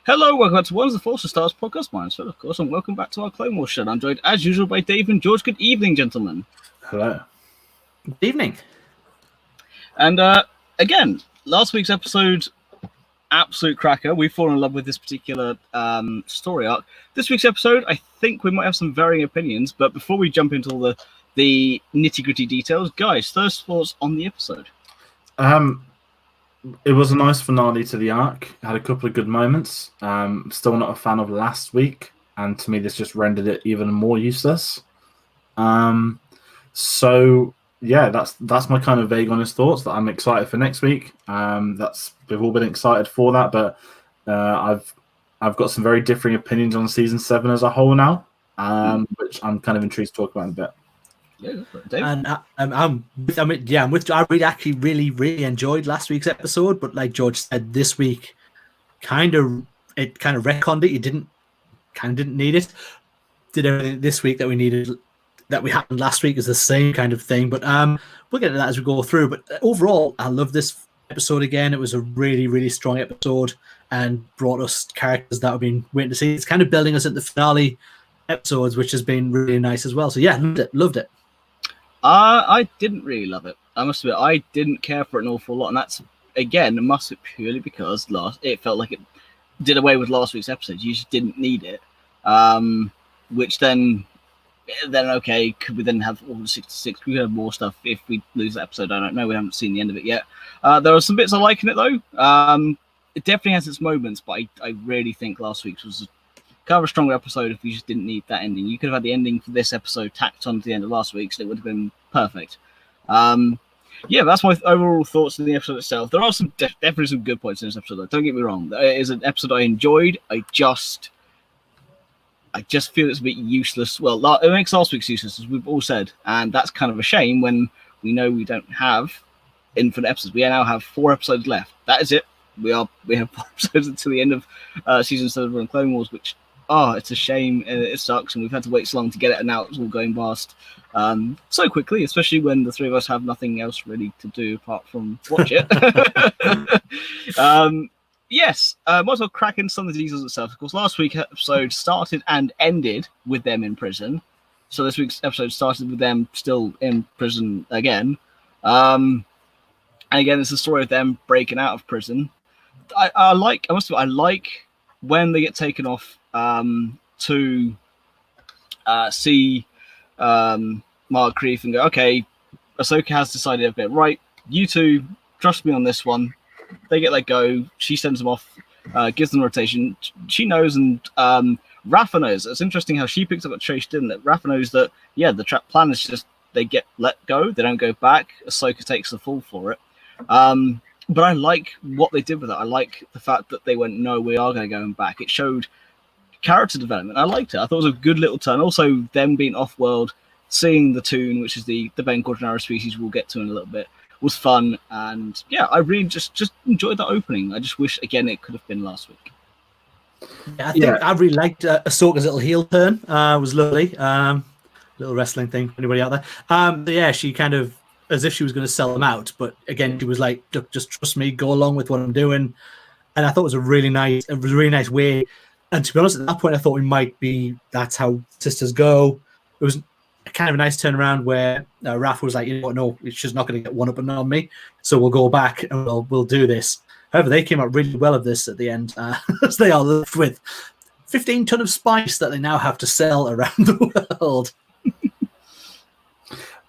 Hello, welcome back to One of the Force Stars podcast. My name's Phil, of course, and welcome back to our Clone Wars show. I'm joined, as usual, by Dave and George. Good evening, gentlemen. Hello. Good evening. And again, last week's episode, absolute cracker. We've fallen in love with this particular story arc. This week's episode, I think we might have some varying opinions, but before we jump into all the nitty-gritty details, guys, first thoughts on the episode. It was a nice finale to the arc. Had a couple of good moments. Still not a fan of last week, and to me, this just rendered it even more useless. So yeah, that's my kind of vague, honest thoughts. That I'm excited for next week. We've all been excited for that, but I've got some very differing opinions on season 7 as a whole now, which I'm kind of intrigued to talk about in a bit. Yeah, Dave? And I'm with. I really enjoyed last week's episode, but like George said, this week it kind of retconned it. You didn't need it. Did everything this week that we needed, that we happened last week, is the same kind of thing. But we'll get to that as we go through. But overall, I love this episode again. It was a really strong episode and brought us characters that we've been waiting to see. It's kind of building us into the finale episodes, which has been really nice as well. So yeah, loved it. I didn't really love it. I must admit, I didn't care for it an awful lot, and that's again must be purely because it felt like it did away with last week's episode. You just didn't need it, which then okay, could we then have all the 66? We could have more stuff if we lose that episode. I don't know. We haven't seen the end of it yet. There are some bits I like in it though. It definitely has its moments, but I really think last week's was kind of a stronger episode if we just didn't need that ending. You could have had the ending for this episode tacked on to the end of last week's, and it would have been perfect. Yeah, that's my overall thoughts on the episode itself. There are some definitely some good points in this episode, though. Don't get me wrong. It is an episode I enjoyed. I just feel it's a bit useless. Well, it makes last week's useless, as we've all said, and that's kind of a shame when we know we don't have infinite episodes. We now have 4 episodes left. That is it. We have 4 episodes until the end of season 7 of Clone Wars, which it's a shame. It sucks, and we've had to wait so long to get it, and now it's all going past so quickly, especially when the 3 of us have nothing else really to do apart from watch it. Yes, might as well crack into some of the details itself. Of course, last week's episode started and ended with them in prison, so this week's episode started with them still in prison again. And again, it's the story of them breaking out of prison. I like when they get taken off to see Mark Creef and go, okay, Ahsoka has decided a bit, right, you two, trust me on this one. They get let go. She sends them off, gives them rotation. She knows, and Rafa knows. It's interesting how she picks up what Trace didn't. That Rafa knows that, yeah, the trap plan is just they get let go. They don't go back. Ahsoka takes the fall for it. But I like what they did with it. I like the fact that they went, no, we are going to go back. It showed character development. I liked it. I thought it was a good little turn. Also, them being off-world, seeing the Toon, which is the Ben Quadranaro species we'll get to in a little bit, was fun. And yeah, I really just enjoyed that opening. I just wish, again, it could have been last week. Yeah, I really liked Ahsoka's little heel turn. It was lovely. Little wrestling thing, anybody out there? But yeah, she kind of, as if she was going to sell them out, but again, she was like, "Look, just trust me, go along with what I'm doing." And I thought it was a really nice way. And to be honest, at that point, I thought that's how sisters go. It was kind of a nice turnaround where Rafa was like, you know what, no, she's not going to get one up and on me, so we'll go back and we'll do this. However, they came out really well of this at the end, as they are left with 15 ton of spice that they now have to sell around the world.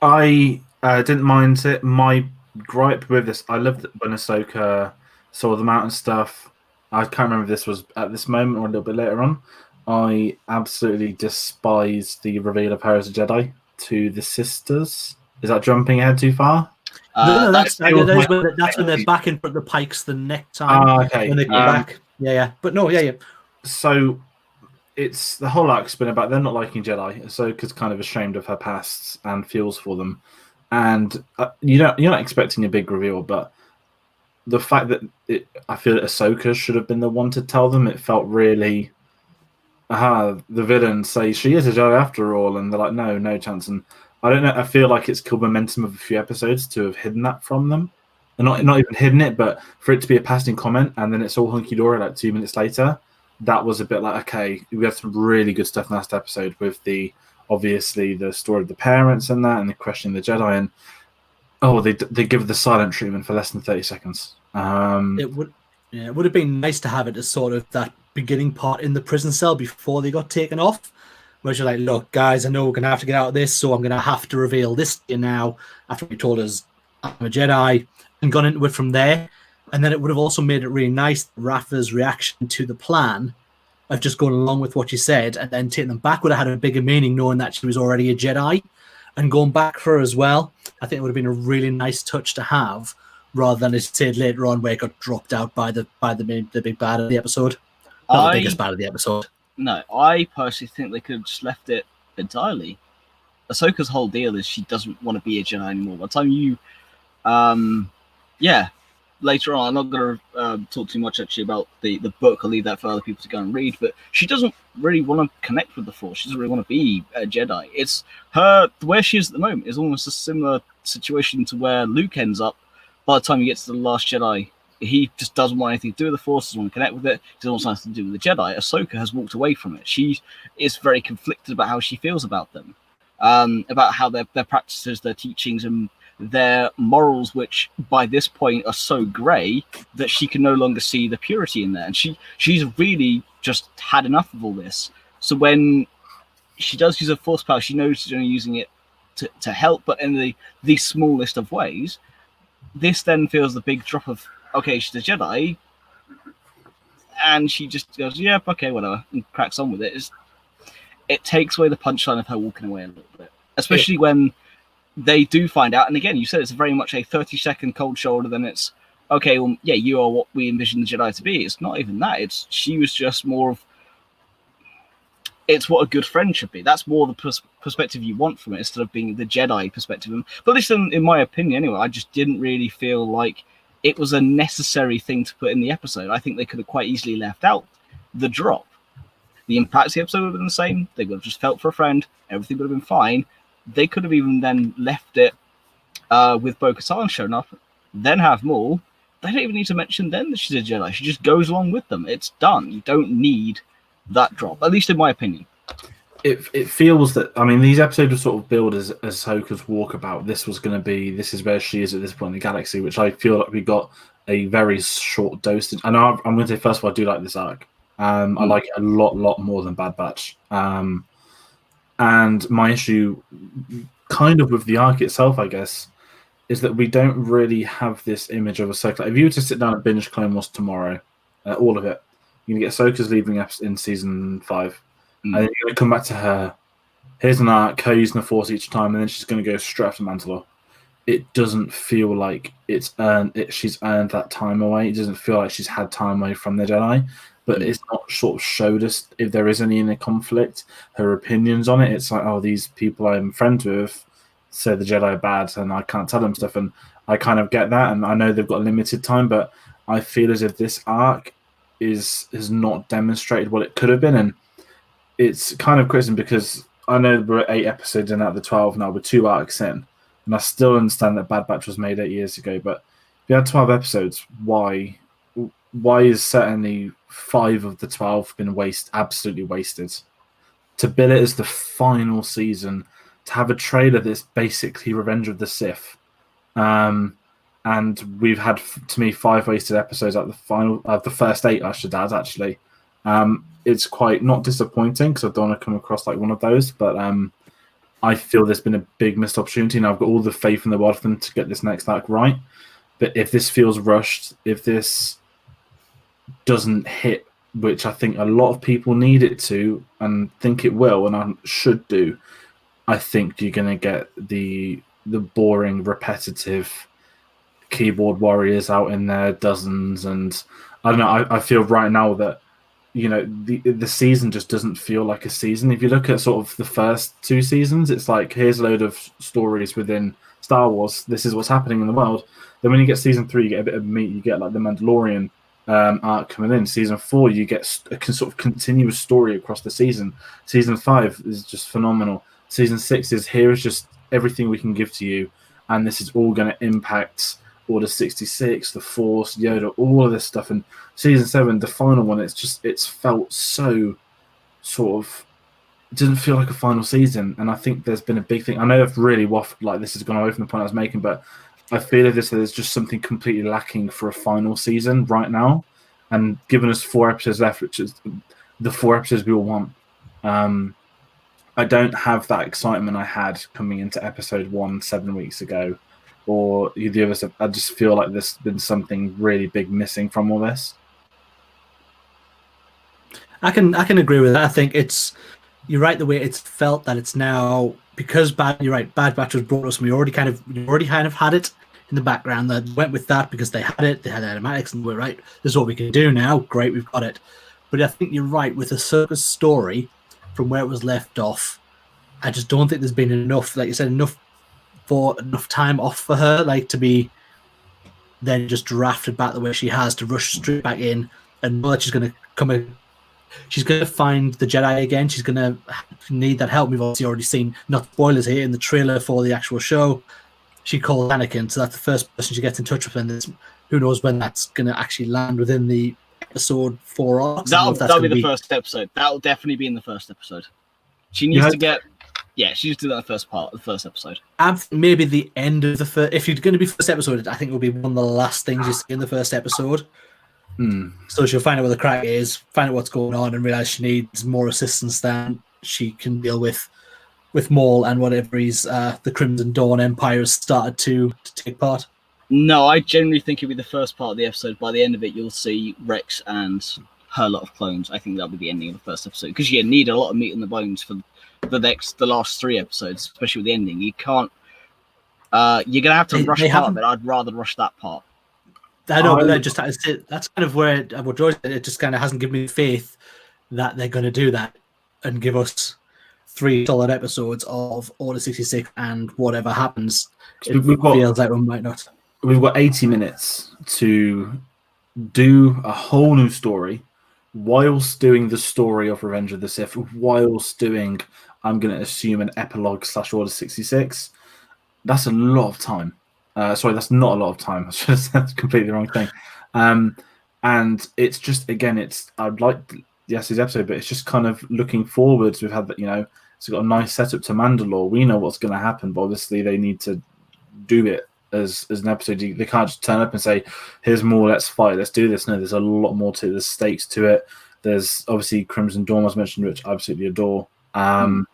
I didn't mind it. My gripe with this, I loved when Ahsoka saw the mountain stuff. I can't remember if this was at this moment or a little bit later on. I absolutely despise the reveal of her as a Jedi to the sisters. Is that jumping ahead too far? No, that's when they're back in front of the Pikes the next time. Okay. When they go back. Yeah. But no, yeah. So it's the whole arc's been about them not liking Jedi. Ahsoka's kind of ashamed of her past and feels for them. And you're not expecting a big reveal, but the fact that I feel that Ahsoka should have been the one to tell them, it felt really, the villains say she is a Jedi after all, and they're like, no chance. And I don't know, I feel like it's killed momentum of a few episodes to have hidden that from them. And not even hidden it, but for it to be a passing comment, and then it's all hunky-dory like 2 minutes later. that was a bit like, okay, we had some really good stuff in last episode with obviously the story of the parents and that, and the questioning the Jedi, and they give the silent treatment for less than 30 seconds. It would have been nice to have it as sort of that beginning part in the prison cell before they got taken off, where you're like, look, guys, I know we're going to have to get out of this, so I'm going to have to reveal this to you now after you told us I'm a Jedi, and gone into it from there. And then it would have also made it really nice, Rafa's reaction to the plan of just going along with what she said and then taking them back would have had a bigger meaning knowing that she was already a Jedi and going back for her as well. I think it would have been a really nice touch to have, rather than as said later on where it got dropped out by the big bad of the episode. Not the biggest bad of the episode. No, I personally think they could have just left it entirely. Ahsoka's whole deal is she doesn't want to be a Jedi anymore. By the time you, later on, I'm not going to talk too much actually about the book. I'll leave that for other people to go and read. But she doesn't really want to connect with the Force. She doesn't really want to be a Jedi. It's her, where she is at the moment is almost a similar situation to where Luke ends up. By the time he gets to the Last Jedi, he just doesn't want anything to do with the Force, doesn't want to connect with it, doesn't want anything to do with the Jedi. Ahsoka has walked away from it. She is very conflicted about how she feels about them, about how their practices, their teachings, and their morals, which by this point are so grey that she can no longer see the purity in there. And she's really just had enough of all this. So when she does use her Force power, she knows she's only using it to help, but in the smallest of ways. This then feels the big drop of, okay, she's a Jedi, and she just goes, yeah, okay, whatever, and cracks on with it. It takes away the punchline of her walking away a little bit, especially when they do find out. And again, you said it's very much a 30-second cold shoulder, then it's, okay, well, yeah, you are what we envision the Jedi to be. It's not even that. She was just more of, it's what a good friend should be. That's more the perspective you want from it, instead of being the Jedi perspective. But at least in my opinion, anyway, I just didn't really feel like it was a necessary thing to put in the episode. I think they could have quite easily left out the drop. The impact of the episode would have been the same. They would have just felt for a friend. Everything would have been fine. They could have even then left it with Bo-Katan showing up, then have Maul. They don't even need to mention then that she's a Jedi. She just goes along with them. It's done. You don't need that drop, at least in my opinion. It feels that, I mean, these episodes were sort of billed as Ahsoka's walkabout. This is where she is at this point in the galaxy, which I feel like we got a very short dose. And I'm going to say, first of all, I do like this arc. I like it a lot more than Bad Batch. And my issue, kind of with the arc itself, I guess, is that we don't really have this image of Ahsoka. If you were to sit down and binge Clone Wars tomorrow, all of it, you're going to get Ahsoka's leaving in season 5. And then you're going to come back to her. Here's an arc, her using the Force each time, and then she's going to go straight after Mandalore. It doesn't feel like she's earned that time away. It doesn't feel like she's had time away from the Jedi. But it's not sort of showed us if there is any inner conflict, her opinions on it. It's like, oh, these people I'm friends with say the Jedi are bad, and I can't tell them stuff. And I kind of get that, and I know they've got limited time, but I feel as if this arc has not demonstrated what it could have been. And it's kind of criticism because I know we're 8 episodes in out of the 12 now, with 2 arcs in, and I still understand that Bad Batch was made 8 years ago. But if you had 12 episodes, why is certainly 5 of the 12 been absolutely wasted? To bill it as the final season, to have a trailer that's basically Revenge of the Sith, and we've had, to me, 5 wasted episodes at the first 8, I should add, actually. It's quite not disappointing because I don't want to come across like one of those, but I feel there's been a big missed opportunity, and I've got all the faith in the world for them to get this next arc right. But if this feels rushed, if this doesn't hit, which I think a lot of people need it to and think it will, and I should do, I think you're going to get the boring, repetitive keyboard warriors out in there, dozens, and I don't know. I feel right now that, you know, the season just doesn't feel like a season. If you look at sort of the first 2 seasons, it's like, here's a load of stories within Star Wars. This is what's happening in the world. Then when you get season 3, you get a bit of meat. You get like the Mandalorian arc coming in. Season 4, you get a sort of continuous story across the season. Season 5 is just phenomenal. Season 6 is, here is just everything we can give to you, and this is all going to impact Order 66, the Force, Yoda, all of this stuff. And season 7, the final one, it's felt so sort of, it didn't feel like a final season. And I think there's been a big thing. I know I've really waffled, like this is going away from the point I was making, but I feel as if there's just something completely lacking for a final season right now. And given us 4 episodes left, which is the 4 episodes we all want, I don't have that excitement I had coming into episode 1 7 weeks ago, or the others. I just feel like there's been something really big missing from all this. I can agree with that. I think you're right the way it's felt that it's now, because you're right, Bad Batch was brought us and we already kind of had it in the background. That went with that because they had automatics, and we're right, this is what we can do now. Great, we've got it. But I think you're right with the circus story from where it was left off. I just don't think there's been enough, like you said, enough time off for her, like to be then just drafted back the way she has, to rush straight back in and know that she's going to come in. She's going to find the Jedi again. She's going to need that help. We've obviously already seen, not spoilers here, in the trailer for the actual show, she calls Anakin, so that's the first person she gets in touch with. And who knows when that's going to actually land within the episode 4 arcs. That'll be the first episode. That'll definitely be in the first episode. She needs to get... Yeah, she needs to do that in the first episode. Maybe the end of the first... If you're going to be first episode, I think it will be one of the last things you see in the first episode. So she'll find out what the crack is, find out what's going on, and realize she needs more assistance than she can deal with Maul and whatever the Crimson Dawn Empire has started to take part. No, I generally think it'll be the first part of the episode. By the end of it, you'll see Rex and her lot of clones. I think that'll be the ending of the first episode, because you need a lot of meat in the bones for the last 3 episodes, especially with the ending. You can't. You're gonna have to rush part of it. I'd rather rush that part. I know, but that's kind of where what George said. It just kind of hasn't given me faith that they're going to do that and give us 3 solid episodes of Order 66 and whatever happens. It feels like we might not. We've got 80 minutes to do a whole new story, whilst doing the story of Revenge of the Sith, whilst doing, I'm going to assume, an epilogue / Order 66. That's a lot of time. Sorry, that's not a lot of time. That's completely the wrong thing. And it's just, again, I'd like yesterday's episode, but it's just kind of looking forwards. We've had that, it's got a nice setup to Mandalore. We know what's going to happen, but obviously they need to do it as an episode. They can't just turn up and say, here's more, let's fight, let's do this. No, there's a lot more to it. There's stakes to it. There's obviously Crimson Dawn was mentioned, which I absolutely adore. And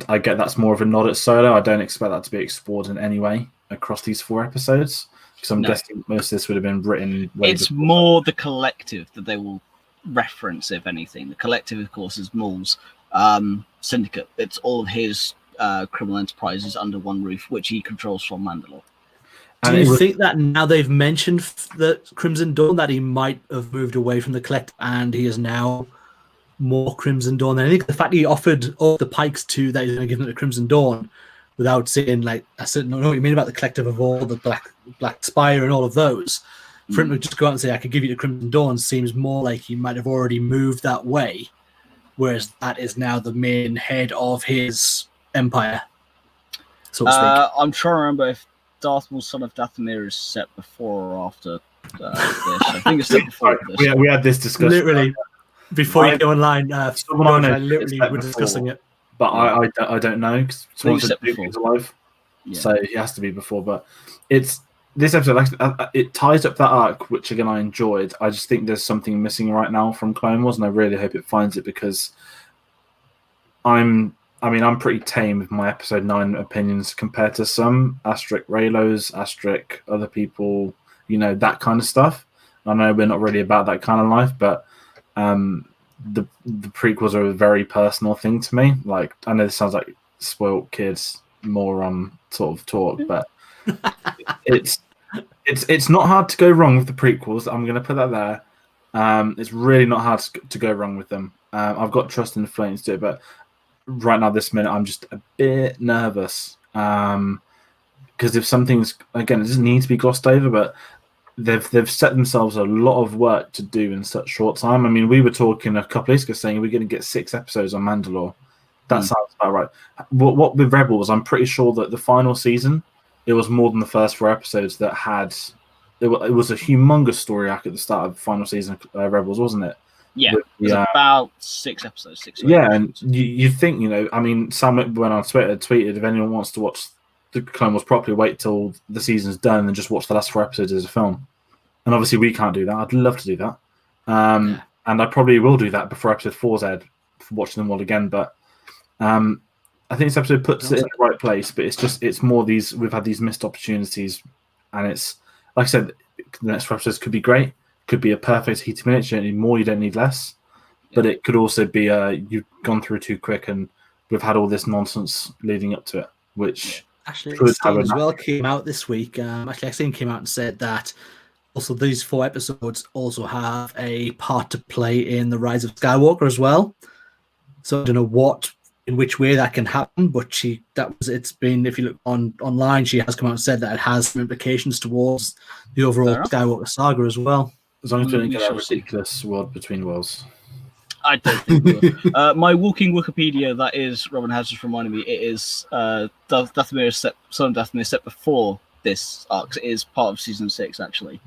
I get that's more of a nod at Solo. I don't expect that to be explored in any way across these 4 episodes, because I'm guessing most of this would have been written it's before. More the collective that they will reference, if anything. The collective, of course, is Maul's syndicate. It's all of his criminal enterprises under one roof, which he controls from Mandalore. Do you think that now they've mentioned the Crimson Dawn, that he might have moved away from the collective and he is now more Crimson Dawn? And I think the fact he offered all the pikes to that he's going to give them to Crimson Dawn without saying, like, I said, no, what you mean about the collective of all the Black Spire and all of those. For him to just go out and say, I could give you to Crimson Dawn, seems more like he might have already moved that way, whereas that is now the main head of his empire, so to speak. I'm trying to remember if Darth Maul's Son of Dathomir is set before or after this. I think it's set before this. We had this discussion. Literally, before you go online, I literally were discussing it. But I don't know, because he's alive, so he has to be before. But it's this episode. It ties up that arc, which again I enjoyed. I just think there's something missing right now from Clone Wars, and I really hope it finds it, because I'm pretty tame with my episode 9 opinions compared to some Raylos, other people, that kind of stuff. I know we're not really about that kind of life, but the prequels are a very personal thing to me. Like, I know this sounds like spoiled kids moron sort of talk, but it's not hard to go wrong with the prequels. I'm going to put that there. It's really not hard to go wrong with them. I've got trust in the Flames to do it, but right now, this minute, I'm just a bit nervous. Because if something's, again, it doesn't need to be glossed over, but they've set themselves a lot of work to do in such short time. I mean, we were talking a couple of weeks ago saying we're going to get 6 episodes on Mandalore. That sounds about right. What with Rebels, I'm pretty sure that the final season it was more than the first 4 episodes that had. It was a humongous story arc at the start of final season of Rebels, wasn't it? Yeah, it was about 6 episodes. 6 yeah, and you think, I mean, Sam went on Twitter, tweeted, if anyone wants to watch the Clone Wars properly, wait till the season's done and just watch the last 4 episodes as a film. And obviously we can't do that. I'd love to do that. And I probably will do that before episode 4's aired, for watching them all again. But I think this episode puts it in the right place, but it's more these, we've had these missed opportunities, and it's, like I said, the next 4 episodes could be great, could be a perfect heat of minutes. You don't need more, you don't need less. But it could also be you've gone through too quick, and we've had all this nonsense leading up to it, which actually Steam as well came out this week. Actually, Steam came out and said that also these 4 episodes also have a part to play in the Rise of Skywalker as well. So I don't know in which way that can happen, but it's been, if you look online, she has come out and said that it has some implications towards the overall Skywalker saga as well. As long as we don't get a ridiculous world between worlds. I don't think we will. My walking Wikipedia, that is, Robin has just reminded me, it is Dathomir set before this arc. It is part of season 6, actually.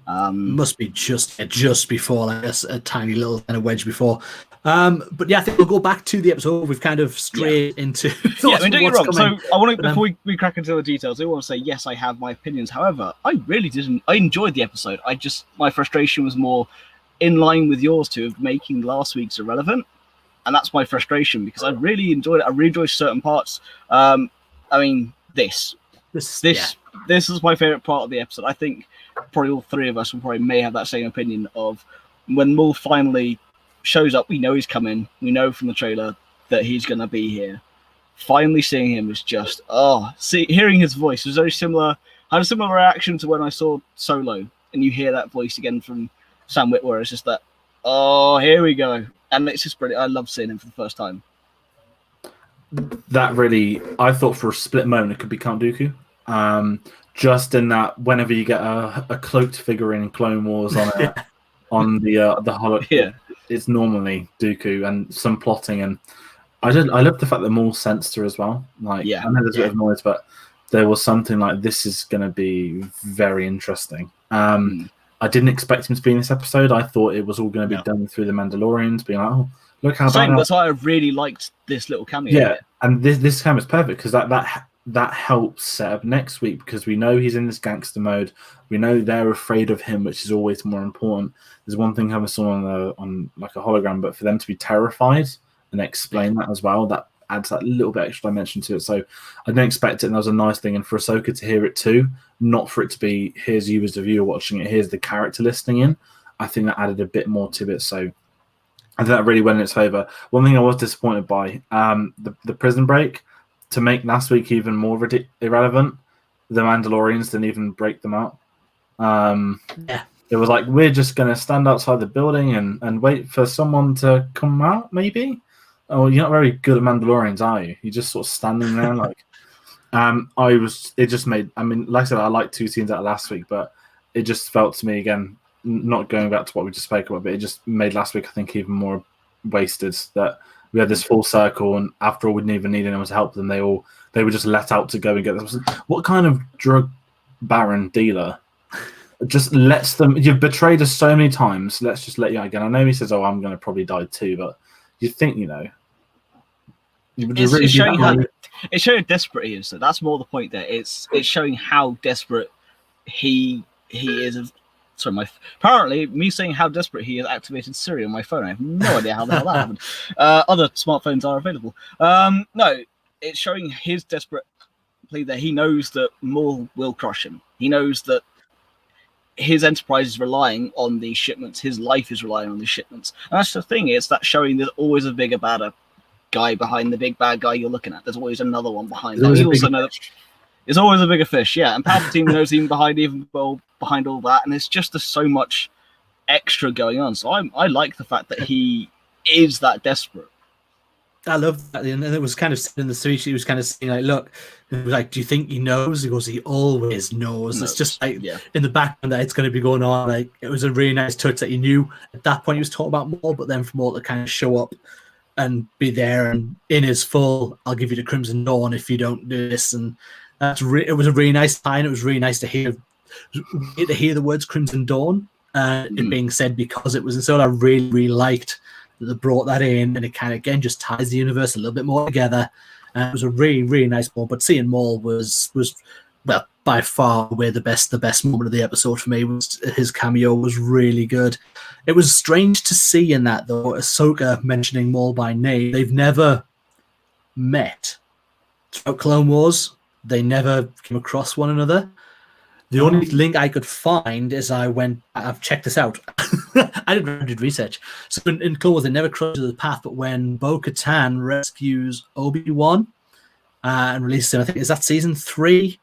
Must be just before, like a tiny little kind of wedge before. But yeah, I think we'll go back to the episode. We've kind of strayed into. Yeah, I mean, don't get wrong. So I want to, before we crack into the details, I want to say yes, I have my opinions. However, I really didn't. I enjoyed the episode. My frustration was more in line with yours two of making last week's irrelevant, and that's my frustration because I really enjoyed it. I really enjoyed certain parts. I mean, this is my favorite part of the episode. I think probably all 3 of us may have that same opinion of when Maul finally shows up. We know he's coming. We know from the trailer that he's going to be here. Finally seeing him is just, hearing his voice was very similar. I had a similar reaction to when I saw Solo, and you hear that voice again from Sam Witwer. It's just that, here we go. And it's just brilliant. I love seeing him for the first time. That really, I thought for a split moment it could be Count Dooku. Just in that, whenever you get a cloaked figure in Clone Wars on the holo, it's normally Dooku and some plotting. And I love the fact that Maul sensed her as well. Like, I know there's a bit of noise, but there was something like, this is going to be very interesting. I didn't expect him to be in this episode. I thought it was all going to be done through the Mandalorians, being like, oh, look how bad. That's why I really liked this little cameo. Yeah, and this cameo is perfect because that helps set up next week, because we know he's in this gangster mode. We know they're afraid of him, which is always more important. There's one thing having someone on like a hologram, but for them to be terrified and explain that as well, that adds that little bit extra dimension to it. So I didn't expect it, and that was a nice thing. And for Ahsoka to hear it too, not for it to be, here's you as the viewer watching it, here's the character listening in, I think that added a bit more to it. So I think that really went in its favour. One thing I was disappointed by, the prison break, to make last week even more irrelevant, the Mandalorians didn't even break them out. It was like, we're just going to stand outside the building and wait for someone to come out, maybe? Oh, you're not very good at Mandalorians, are you? You're just sort of standing there like... it just made... I mean, like I said, I liked 2 scenes out of last week, but it just felt to me, again, not going back to what we just spoke about, but it just made last week, I think, even more wasted, that we had this full circle, and after all, we didn't even need anyone to help them. They were just let out to go and get this. What kind of drug baron dealer just lets them... You've betrayed us so many times, let's just let you out again. I know he says, I'm going to probably die too, but you think, it's showing how desperate he is. So that's more the point there. It's showing how desperate he is. Apparently, me saying how desperate he is activated Siri on my phone. I have no idea how the hell that happened. Other smartphones are available. No, it's showing his desperate plea that he knows that Maul will crush him. He knows that his enterprise is relying on these shipments. His life is relying on these shipments. And that's the thing. It's that showing there's always a bigger, badder guy behind the big bad guy you're looking at. There's always another one behind that. There's always a bigger fish, yeah. And Palpatine knows even behind all that, and there's just so much extra going on. So I like the fact that he is that desperate. I love that, and it was kind of in the series. She was kind of saying, like, "Look, it was like, do you think he knows?" He goes, "He always knows." It's just like in the background that it's going to be going on. Like, it was a really nice touch that he knew at that point he was talking about Maul, but then for Maul to kind of show up and be there and in his full, "I'll give you the Crimson Dawn if you don't do this," and It was a really nice line. It was really nice to hear the words Crimson Dawn, it being said because it was in so I really, really liked that they brought that in, and it kind of again just ties the universe a little bit more together. It was a really, really nice moment. But seeing Maul was well, by far away the best moment of the episode for me. Was his cameo was really good. It was strange to see in that though, Ahsoka mentioning Maul by name. They've never met throughout Clone Wars. They never came across one another. The only link I could find is I've checked this out. I did research. So in Clone Wars, they never crossed the path, but when Bo-Katan rescues Obi-Wan and releases him, I think, is that season 3?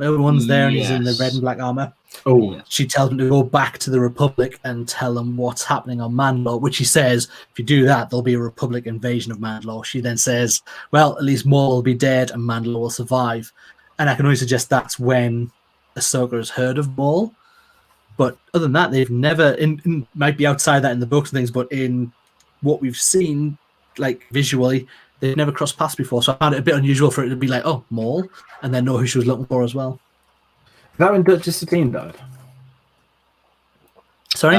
Obi-Wan's there and he's in the red and black armor. Oh, she tells him to go back to the Republic and tell them what's happening on Mandalore, which he says, if you do that, there'll be a Republic invasion of Mandalore. She then says, well, at least Maul will be dead and Mandalore will survive. And I can only suggest that's when Ahsoka has heard of Maul. But other than that, they've never, might be outside that in the books and things, but in what we've seen, like visually, they've never crossed paths before. So I found it a bit unusual for it to be like, oh, Maul, and then know who she was looking for as well. That when Duchess Satine died? Sorry?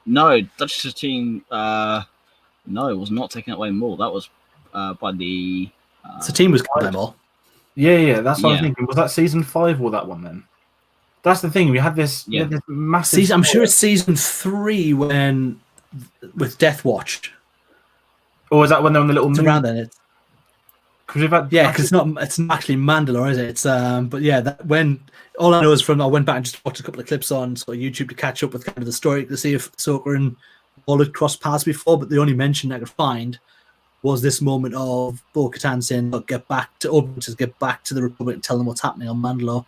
No, Duchess Satine, no, was not taken away Maul. That was by the... Satine was killed by Maul. Yeah, that's what I'm thinking. Was that season 5 or that one then? That's the thing. We had this, this massive. I'm sure it's season 3 when with Death Watch. Or is that when they're on the little moon? Around then, because it's not actually Mandalore, is it? It's but yeah, that when all I know is I went back and just watched a couple of clips on sort of YouTube to catch up with kind of the story to see if Ahsoka and Maul had crossed paths before. But the only mention I could find was this moment of Bo-Katan saying, "Look, get back to the Republic and tell them what's happening on Mandalore."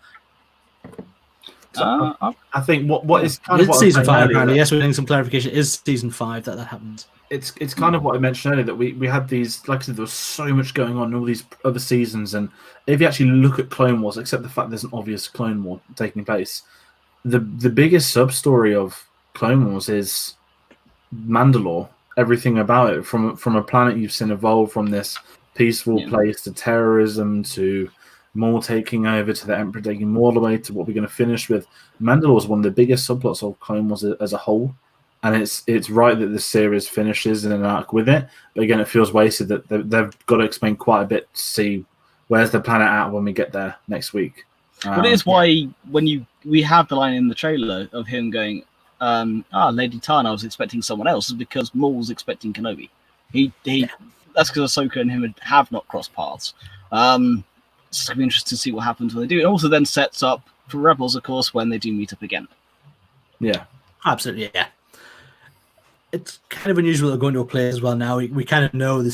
I think what is kind of what season 5 apparently. Yes, we're getting some clarification. It is season 5 that happens. It's kind of what I mentioned earlier that we had these, like I said, there was so much going on in all these other seasons, and if you actually look at Clone Wars, except the fact there's an obvious Clone War taking place, the biggest sub story of Clone Wars is Mandalore. Everything about it, from a planet you've seen evolve from this peaceful place to terrorism to Maul taking over to the Emperor taking Maul away to what we're going to finish with. Mandalore is one of the biggest subplots of Clone Wars as a whole. And it's right that this series finishes in an arc with it, but again, it feels wasted that they've got to explain quite a bit to see where's the planet at when we get there next week. But it is why when we have the line in the trailer of him going, Lady Tana, I was expecting someone else, is because Maul's expecting Kenobi. That's because Ahsoka and him have not crossed paths. It's going to be interesting to see what happens when they do. It also then sets up for Rebels, of course, when they do meet up again. Yeah, absolutely, yeah. It's kind of unusual to go into a place as well now. We kind of know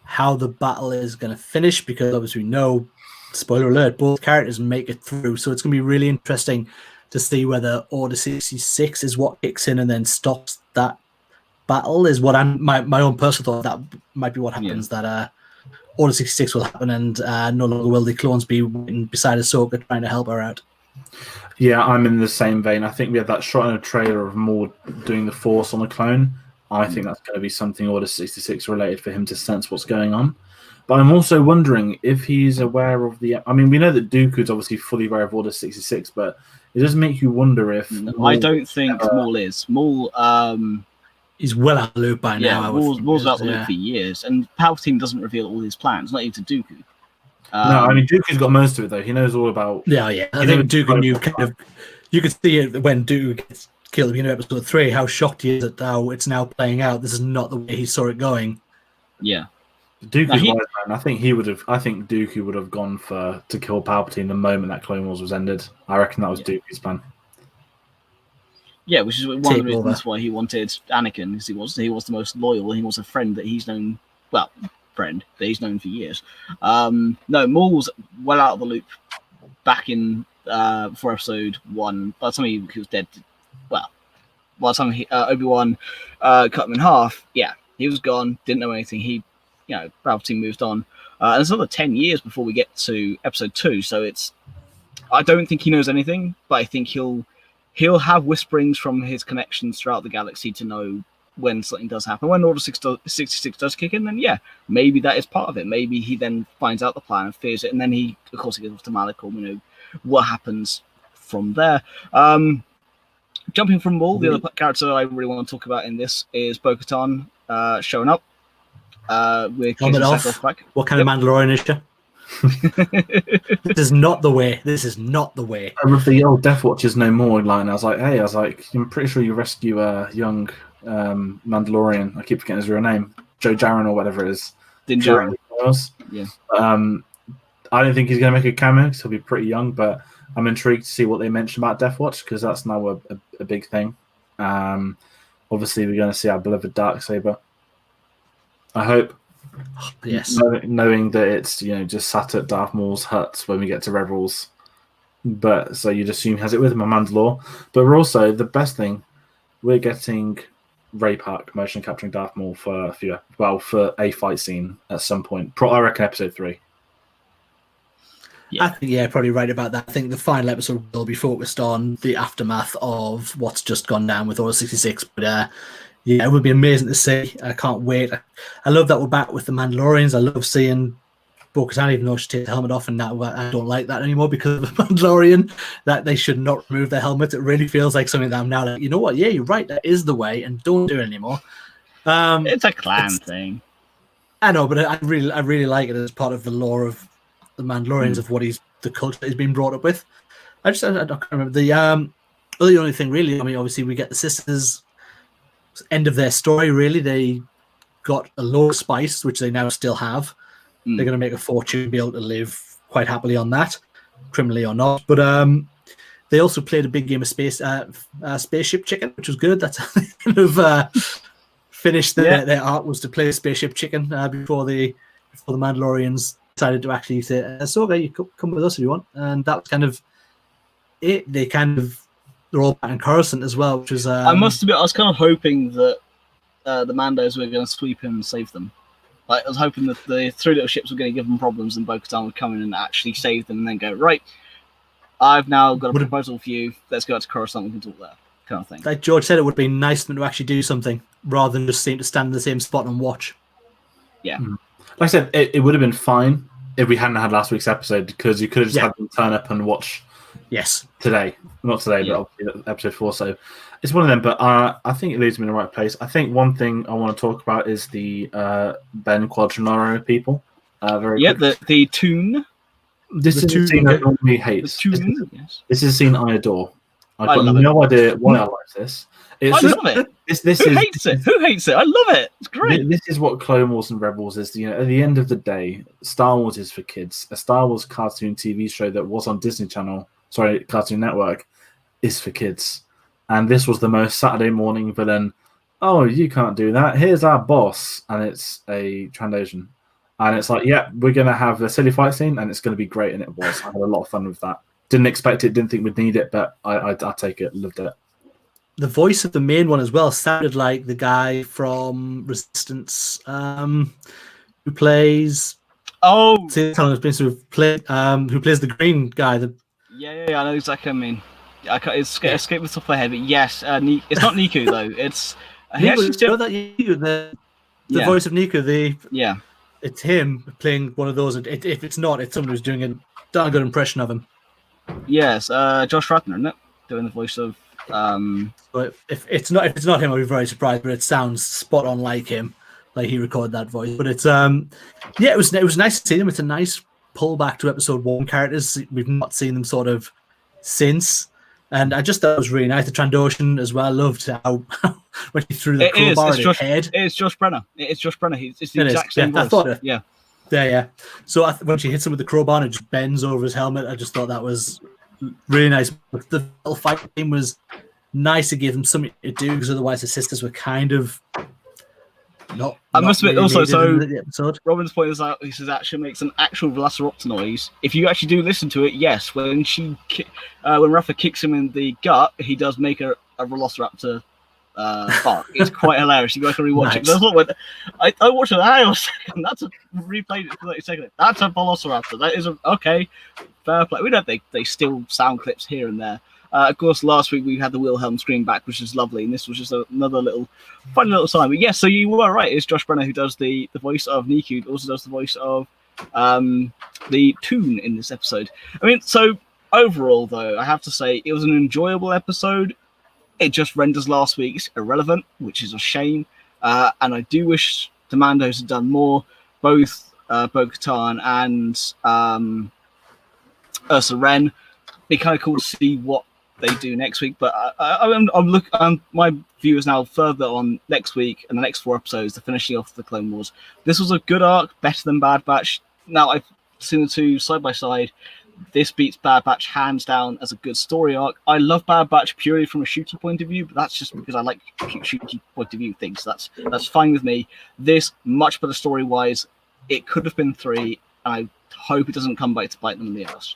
how the battle is going to finish because obviously we know, spoiler alert, both characters make it through. So it's going to be really interesting to see whether Order 66 is what kicks in and then stops that battle. Is what my own personal thought. That might be what happens. Yeah. That Order 66 will happen and no longer will the clones be beside Ahsoka trying to help her out. Yeah, I'm in the same vein. I think we had that shot in a trailer of Maul doing the Force on a clone. I think that's going to be something Order 66 related for him to sense what's going on. But I'm also wondering if he's aware of the... I mean, we know that Dooku's obviously fully aware of Order 66, but it does make you wonder if... I don't think Maul is. Maul... he's well out of the loop by now. Maul's out of the loop for years. And Palpatine doesn't reveal all his plans, not even to Dooku. No, I mean, Dooku's got most of it, though. He knows all about... Yeah. I think Dooku knew kind of... You could see it when Dooku gets killed in episode 3, how shocked he is at how it's now playing out. This is not the way he saw it going. Yeah. Dooku's wise, man. I think Dooku would have gone to kill Palpatine the moment that Clone Wars was ended. I reckon that was Dooku's plan. Yeah, which is one of the reasons why he wanted Anakin, because he was the most loyal, and he was a friend that he's known... Well... friend that he's known for years. No, Maul's well out of the loop back in for episode 1. By the time he was dead, well, by the time Obi-Wan cut him in half, he was gone, didn't know anything. Palpatine moved on. And it's another 10 years before we get to episode 2, so I don't think he knows anything, but I think he'll have whisperings from his connections throughout the galaxy to know when something does happen. When Order 66 does kick in, then yeah, maybe that is part of it. Maybe he then finds out the plan and fears it, and then he, of course, he goes off to Malachor. You know what happens from there. Jumping from Maul, the other character I really want to talk about in this is Bo-Katan showing up. With helmet off. Back. What kind of Mandalorian is she? This is not the way. This is not the way. With the old Death Watchers No More line, I was like, I'm pretty sure you rescue a young Mandalorian. I keep forgetting his real name, Joe Jaren or whatever it is. Din Djarin. Yeah. I don't think he's going to make a cameo because he'll be pretty young, but I'm intrigued to see what they mention about Death Watch because that's now a big thing. Obviously, we're going to see our beloved Darksaber. I hope. Yes. Knowing that it's just sat at Darth Maul's hut when we get to Rebels, but so you'd assume he has it with him on Mandalore. But we're also the best thing. We're getting Ray Park motion capturing Darth Maul for a fight scene at some point. I reckon episode 3. Yeah. I think probably right about that. I think the final episode will be focused on the aftermath of what's just gone down with Order 66. But yeah, it would be amazing to see. I can't wait. I love that we're back with the Mandalorians. I love seeing Bo-Katan, even though she takes the helmet off, and now I don't like that anymore because of the Mandalorian, that they should not remove their helmets. It really feels like something that I'm now like, you know what? Yeah, you're right. That is the way, and don't do it anymore. It's a clan thing. I know, but I really like it as part of the lore of the Mandalorians, of what the culture he's been brought up with. I don't remember the only thing really. I mean, obviously we get the sisters. End of their story, really. They got a low spice, which they now still have. They're going to make a fortune, be able to live quite happily on that, criminally or not. But they also played a big game of spaceship chicken, which was good. That's how they kind of finished their art, was to play spaceship chicken before the Mandalorians decided to actually say, "Ahsoka, you come with us if you want." And that was kind of it. They're all back in Coruscant as well, which is. I must admit, I was kind of hoping that the Mandos were going to sweep in and save them. Like, I was hoping that the 3 little ships were going to give them problems, and Bo-Katan would come in and actually save them, and then go, right, I've now got a proposal for you. Let's go out to Coruscant. We can talk there, kind of thing. Like George said, it would be nice for them to actually do something rather than just seem to stand in the same spot and watch. Yeah. Like I said, it would have been fine if we hadn't had last week's episode, because you could have just had them turn up and watch. Yes. Today. Not today, but obviously episode 4. So it's one of them, but I think it leads me in the right place. I think one thing I want to talk about is the Ben Quadranaro people. The Toon. This is a scene I normally hate. This is a scene I adore. I've got no idea why I like this. I love it. Who hates it? Who hates it? I love it. It's great. This is what Clone Wars and Rebels is. At the end of the day, Star Wars is for kids. A Star Wars cartoon TV show that was on Disney Channel, Cartoon Network, is for kids. And this was the most Saturday morning villain. Oh, you can't do that. Here's our boss. And it's a Trandoshan. And it's like, we're going to have a silly fight scene, and it's going to be great. And it was. I had a lot of fun with that. Didn't expect it, didn't think we'd need it, but I take it, loved it. The voice of the main one as well sounded like the guy from Resistance, who plays. Oh, who plays the green guy. Yeah, I know exactly what I mean. It's escape the top of my head, but yes, it's not Niku though. It's the voice of Niku. It's him playing one of those. If it's not, it's someone who's doing a darn good impression of him. Yes, Josh Radnor, isn't it? Doing the voice of. But if it's not him, I'll be very surprised. But it sounds spot on like him, like he recorded that voice. But it's it was nice to see them. It's a nice pullback to episode 1 characters. We've not seen them sort of since, and I just thought it was really nice. The Trandoshan as well. I loved how when he threw the crowbar at his head. It's Josh Brenner. It's Josh Brenner. It's the exact same voice. I thought Yeah. So when she hits him with the crowbar and it just bends over his helmet, I just thought that was really nice. But the little fight game was nice to give them something to do, because otherwise the sisters were kind of not. I must admit, really also, so the episode. Robin's points out, he says actually makes an actual Velociraptor noise. If you actually do listen to it, yes, when Rafa kicks him in the gut, he does make a Velociraptor bark. It's quite hilarious. You guys can rewatch it. I watched it. I was second. That's replayed it for 30 seconds. That's a Velociraptor. That is okay. Fair play. We know they still sound clips here and there. Of course, last week we had the Wilhelm scream back, which is lovely, and this was just another little funny little time. But yes, so you were right. It's Josh Brenner who does the voice of Niku, also does the voice of the Toon in this episode. I mean, so overall, though, I have to say it was an enjoyable episode. It just renders last week's irrelevant, which is a shame. And I do wish the Mandos had done more, both Bo-Katan and Ursa Wren. Be kind of cool to see what they do next week. But my view is now further on next week and the next 4 episodes, the finishing off the Clone Wars. This was a good arc, better than Bad Batch. Now I've seen the two side by side. This beats Bad Batch hands down as a good story arc. I love Bad Batch purely from a shooty point of view, but that's just because I like shooty point of view things. That's fine with me. This much better story wise. It could have been 3, and I hope it doesn't come back to bite them in the ass.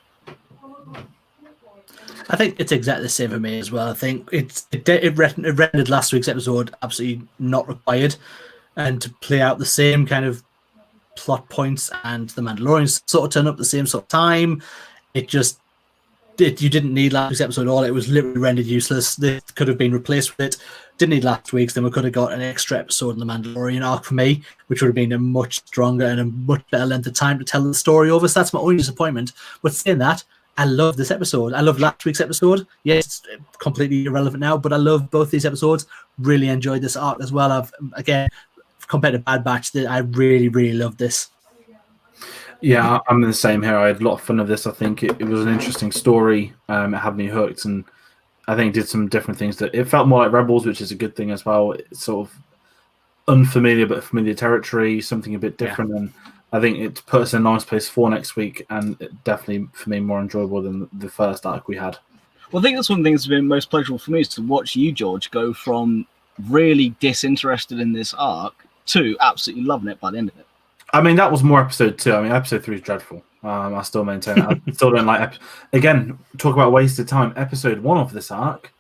I think it's exactly the same for me as well. I think it rendered last week's episode absolutely not required, and to play out the same kind of plot points and the Mandalorians sort of turn up at the same sort of time. You didn't need last week's episode at all. It was literally rendered useless. This could have been replaced with it. Didn't need last week's. Then we could have got an extra episode in the Mandalorian arc for me, which would have been a much stronger and a much better length of time to tell the story over. So that's my only disappointment. But saying that, I love this episode. I love last week's episode. Yes, it's completely irrelevant now, but I love both these episodes. Really enjoyed this arc as well. Again, compared to Bad Batch, I really, really love this. Yeah, I'm the same here. I had a lot of fun of this. I think it was an interesting story. It had me hooked, and I think it did some different things. That it felt more like Rebels, which is a good thing as well. It's sort of unfamiliar but familiar territory, something a bit different, and I think it puts us in a nice place for next week, and it definitely, for me, more enjoyable than the first arc we had. Well, I think that's one of the things that's been most pleasurable for me is to watch you, George, go from really disinterested in this arc to absolutely loving it by the end of it. I mean, that was more episode 2. I mean, episode 3 is dreadful. I still maintain that. I still don't like... Again, talk about wasted time. Episode 1 of this arc,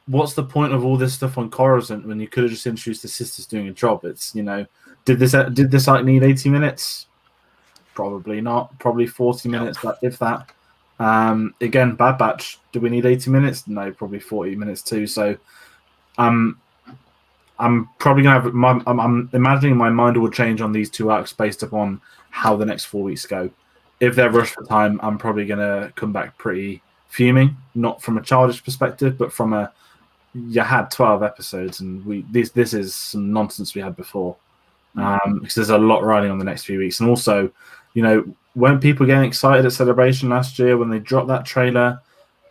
what's the point of all this stuff on Coruscant when you could have just introduced the sisters doing a job? It's, did this arc need 80 minutes? Probably not. Probably 40 minutes, if that. Again, Bad Batch, do we need 80 minutes? No, probably 40 minutes too. So I'm probably going to have... I'm imagining my mind will change on these 2 arcs based upon how the next 4 weeks go. If they're rushed for time, I'm probably going to come back pretty fuming, not from a childish perspective, but from a... You had 12 episodes, and this is some nonsense we had before. Because there's a lot riding on the next few weeks. And also, when people were getting excited at Celebration last year, when they dropped that trailer,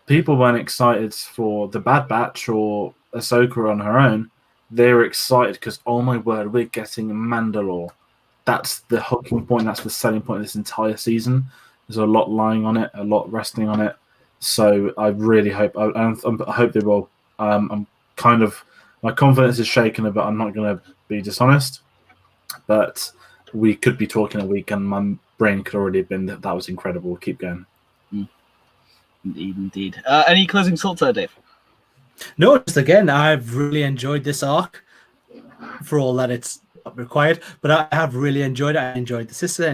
people weren't excited for the Bad Batch or Ahsoka on her own. They were excited because, oh my word, we're getting Mandalore. That's the hooking point. That's the selling point of this entire season. There's a lot lying on it, a lot resting on it. So I really hope, I hope they will. I'm kind of, my confidence is shaken a bit. I'm not going to be dishonest, but we could be talking a week and my brain could already have been that was incredible. Keep going. Indeed. Any closing thoughts there, Dave? No, just again, I've really enjoyed this arc for all that it's not required, but I have really enjoyed it. I enjoyed the sister,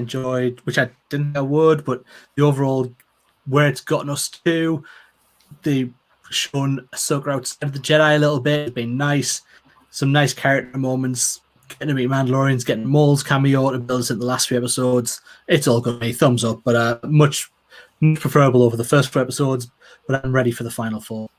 which I didn't think I would, but the overall, where it's gotten us to, the showing Ahsoka outside of the Jedi a little bit, it's been nice. Some nice character moments, getting to meet Mandalorians, getting Maul's cameo to build us in the last few episodes. It's all good, me. Thumbs up, but much preferable over the first 4 episodes, but I'm ready for the final 4.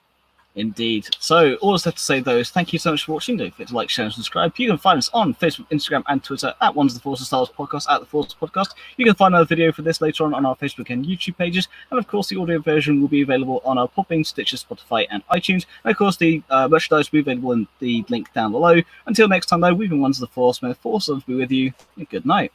Indeed. So, all that's left to say, though, is thank you so much for watching. Don't forget to like, share, and subscribe. You can find us on Facebook, Instagram, and Twitter at Ones of the Force and Stars Podcast, at the Force Podcast. You can find another video for this later on our Facebook and YouTube pages. And, of course, the audio version will be available on our Podbean, Stitcher, Spotify, and iTunes. And, of course, the merchandise will be available in the link down below. Until next time, though, we've been Ones of the Force. May the Force be with you, and good night.